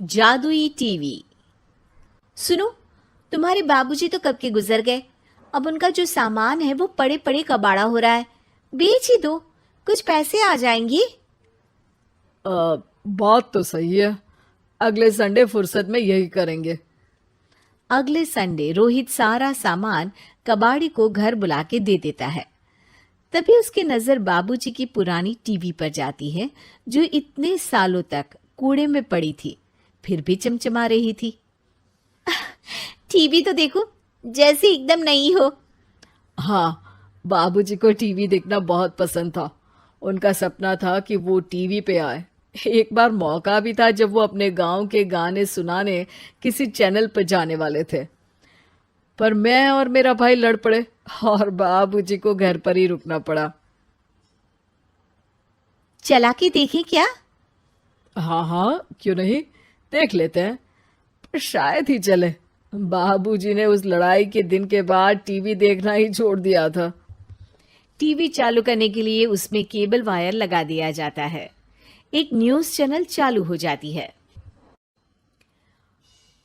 जादुई टीवी। सुनो, तुम्हारे बाबूजी तो कब के गुजर गए। अब उनका जो सामान है वो पड़े पड़े कबाड़ा हो रहा है। बेच ही दो, कुछ पैसे आ जाएंगी। बात तो सही है। अगले संडे फुर्सत में यही करेंगे। अगले संडे रोहित सारा सामान कबाड़ी को घर बुला के दे देता है। तभी उसकी नजर बाबूजी की पुरानी टीवी पर जाती है, जो इतने सालों तक कूड़े में पड़ी थी, फिर भी चमचमा रही थी। टीवी तो देखो, जैसे एकदम नई हो। हाँ, बाबूजी को टीवी देखना बहुत पसंद था। उनका सपना था कि वो टीवी पे आए। एक बार मौका भी था जब वो अपने गांव के गाने सुनाने किसी चैनल पर जाने वाले थे, पर मैं और मेरा भाई लड़ पड़े और बाबूजी को घर पर ही रुकना पड़ा। चला के देखें क्या? हाँ हाँ, क्यों नहीं, देख लेते हैं। पर शायद ही चले। बाबूजी ने उस लड़ाई के दिन के बाद टीवी देखना ही छोड़ दिया था। टीवी चालू करने के लिए उसमें केबल वायर लगा दिया जाता है। एक न्यूज चैनल चालू हो जाती है।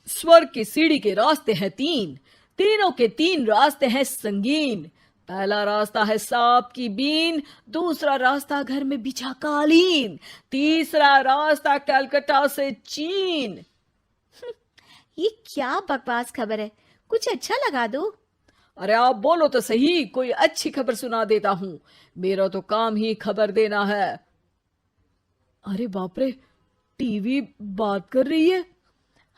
स्वर्ग की सीढ़ी के रास्ते हैं तीन, तीनों के तीन रास्ते हैं संगीन। पहला रास्ता है सांप की बीन, दूसरा रास्ता घर में बिछा कालीन, तीसरा रास्ता कलकत्ता से चीन। ये क्या बकवास खबर है, कुछ अच्छा लगा दो। अरे आप बोलो तो सही, कोई अच्छी खबर सुना देता हूं। मेरा तो काम ही खबर देना है। अरे बाप रे, टीवी बात कर रही है।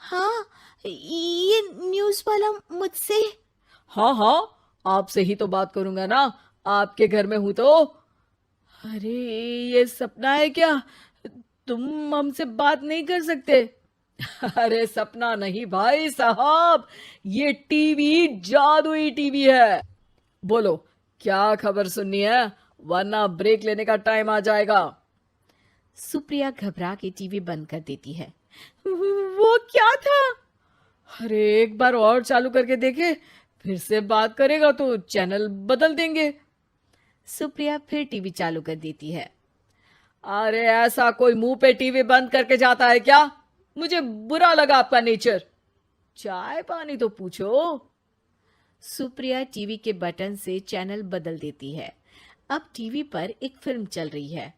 हाँ, ये न्यूज वाला मुझसे। हाँ हाँ, आपसे ही तो बात करूंगा ना, आपके घर में हूं तो। अरे, ये सपना है क्या? तुम हमसे बात नहीं कर सकते? अरे सपना नहीं भाई साहब, ये टीवी जादुई टीवी है। बोलो, क्या खबर सुननी है, वरना ब्रेक लेने का टाइम आ जाएगा। सुप्रिया घबरा के टीवी बंद कर देती है। वो क्या था? अरे एक बार और चालू करके देखे, फिर से बात करेगा तो चैनल बदल देंगे। सुप्रिया फिर टीवी चालू कर देती है। अरे ऐसा कोई मुंह पे टीवी बंद करके जाता है क्या? मुझे बुरा लगा आपका नेचर। चाय पानी तो पूछो। सुप्रिया टीवी के बटन से चैनल बदल देती है। अब टीवी पर एक फिल्म चल रही है।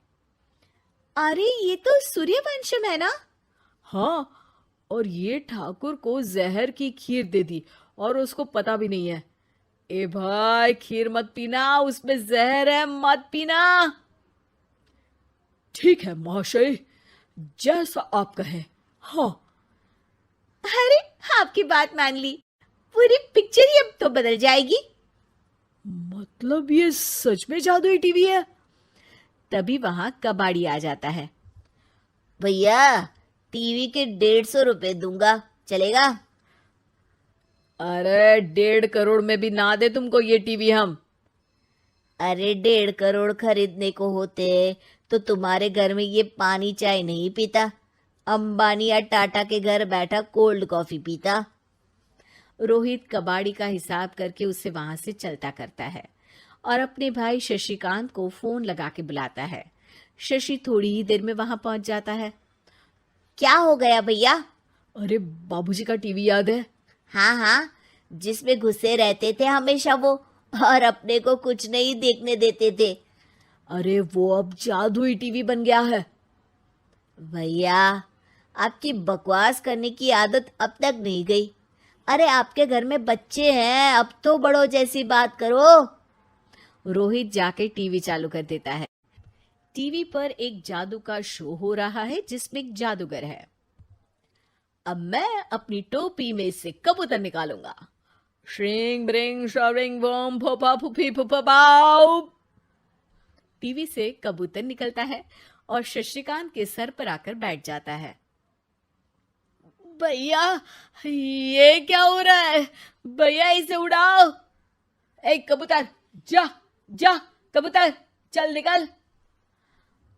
अरे ये तो सूर्यवंशम है ना? हाँ, और ये ठाकुर को जहर की खीर दे दी और उसको पता भी नहीं है। ए भाई, खीर मत पीना, उसमें जहर है, मत पीना। ठीक है महाशय, जैसा आप कहें। हाँ। अरे, आपकी बात मान ली, पूरी पिक्चर ही अब तो बदल जाएगी। मतलब ये सच में जादुई टीवी है? तभी वहां कबाड़ी आ जाता है। भैया, टीवी के 150 रुपए दूंगा, चलेगा? अरे 1.5 करोड़ में भी ना दे तुमको ये टीवी हम। अरे 1.5 करोड़ खरीदने को होते तो तुम्हारे घर में ये पानी चाय नहीं पीता, अंबानी या टाटा के घर बैठा कोल्ड कॉफी पीता। रोहित कबाड़ी का हिसाब करके उसे वहां से चलता करता है और अपने भाई शशिकांत को फोन लगा के बुलाता है। शशि थोड़ी ही देर में वहां पहुंच जाता है। क्या हो गया भैया? अरे बाबूजी का टीवी याद है? हाँ हाँ, जिसमें घुसे रहते थे हमेशा वो, और अपने को कुछ नहीं देखने देते थे। अरे वो अब जादुई टीवी बन गया है। भैया, आपकी बकवास करने की आदत अब तक नहीं गई। अरे आपके घर में बच्चे हैं, अब तो बड़ों जैसी बात करो। रोहित जाके टीवी चालू कर देता है। टीवी पर एक जादू का शो हो रहा है जिसमें एक जादूगर है। अब मैं अपनी टोपी में से कबूतर निकालूंगा। श्रिंग ब्रिंग शरिंग बम फोपा फुफी फुफा बाउ। टीवी से कबूतर निकलता है और शशिकांत के सर पर आकर बैठ जाता है। भैया, ये क्या हो रहा है? भैया इसे उड़ाओ। ए कबूतर, जा जा, कबूतर चल निकल।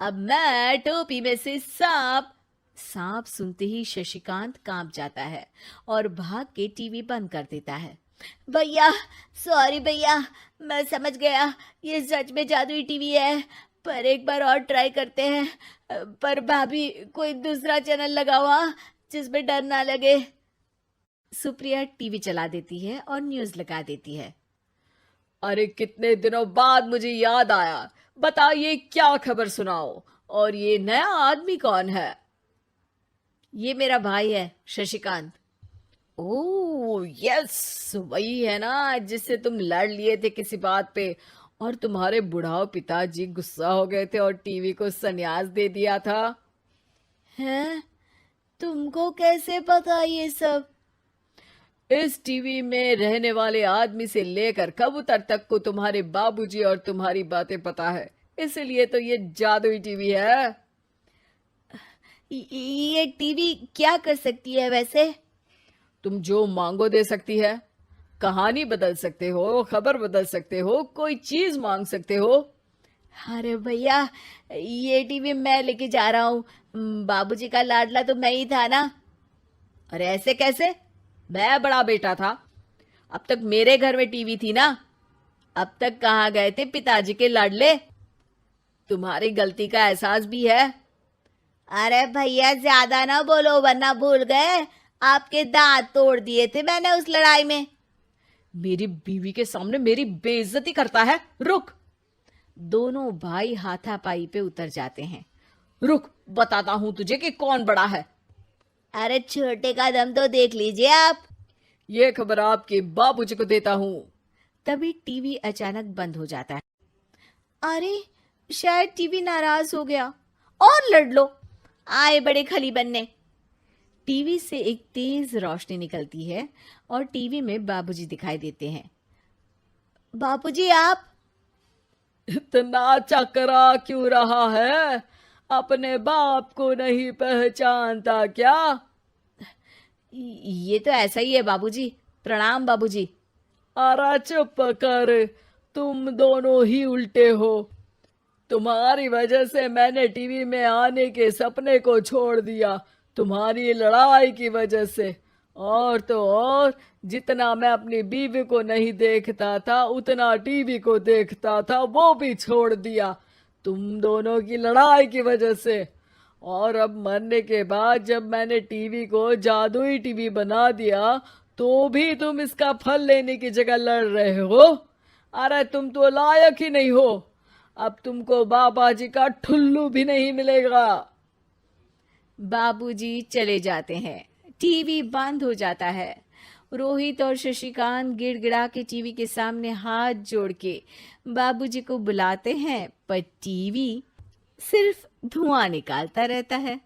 अब मैं टोपी में से सांप। सांप सुनते ही शशिकांत कांप जाता है और भाग के टीवी बंद कर देता है। भैया, सॉरी भैया, मैं समझ गया ये सच में जादुई टीवी है, पर एक बार और ट्राई करते हैं। पर भाभी, कोई दूसरा चैनल लगाओ। हाँ, जिसमें डर ना लगे। सुप्रिया टीवी चला देती है और न्यूज लगा देती है। अरे कितने दिनों बाद मुझे याद आया, बताइए क्या खबर सुनाओ। और ये नया आदमी कौन है? ये मेरा भाई है शशिकांत। ओह यस, वही है ना जिससे तुम लड़ लिए थे किसी बात पे, और तुम्हारे बुढ़ाओ पिताजी गुस्सा हो गए थे और टीवी को संन्यास दे दिया था। हैं? तुमको कैसे पता ये सब? इस टीवी में रहने वाले आदमी से लेकर कबूतर तक को तुम्हारे बाबूजी और तुम्हारी बातें पता है, इसलिए तो ये जादुई टीवी है। ये टीवी क्या कर सकती है वैसे? तुम जो मांगो दे सकती है। कहानी बदल सकते हो, खबर बदल सकते हो, कोई चीज मांग सकते हो। अरे भैया, ये टीवी मैं लेके जा रहा हूँ। बाबूजी का लाडला तो मैं ही था ना। अरे ऐसे कैसे? मैं बड़ा बेटा था, अब तक मेरे घर में टीवी थी ना। अब तक कहाँ गए थे पिताजी के लाडले? तुम्हारी गलती का एहसास भी है। अरे भैया, ज्यादा ना बोलो वरना भूल गए आपके दांत तोड़ दिए थे मैंने उस लड़ाई में। मेरी बीवी के सामने मेरी बेइज्जती करता है। रुक। दोनों भाई हाथापाई पे उतर जाते हैं। रुक, बताता हूं तुझे कि कौन बड़ा है। अरे छोटे का दम तो देख लीजिए आप। ये खबर आपके बाबूजी को देता हूं। तभी टीवी अचानक बंद हो जाता है। अरे शायद टीवी नाराज हो गया। और लड़ लो, आए बड़े खली बनने। टीवी से एक तेज रोशनी निकलती है और टीवी में बाबूजी दिखाई देते हैं। बाबूजी आप? इतना चकरा क्यों रहा है? अपने बाप को नहीं पहचानता क्या? ये तो ऐसा ही है बाबूजी। प्रणाम बाबूजी। अरे चुप कर, तुम दोनों ही उल्टे हो। तुम्हारी वजह से मैंने टीवी में आने के सपने को छोड़ दिया, तुम्हारी लड़ाई की वजह से। और तो और, जितना मैं अपनी बीवी को नहीं देखता था उतना टीवी को देखता था, वो भी छोड़ दिया तुम दोनों की लड़ाई की वजह से। और अब मरने के बाद जब मैंने टीवी को जादुई टीवी बना दिया तो भी तुम इसका फल लेने की जगह लड़ रहे हो। अरे तुम तो लायक ही नहीं हो। अब तुमको बाबा जी का ठुल्लू भी नहीं मिलेगा। बाबूजी चले जाते हैं। टीवी बंद हो जाता है। रोहित और शशिकांत गिड़गिड़ा के टीवी के सामने हाथ जोड़ के बाबूजी को बुलाते हैं, पर टीवी सिर्फ धुआं निकालता रहता है।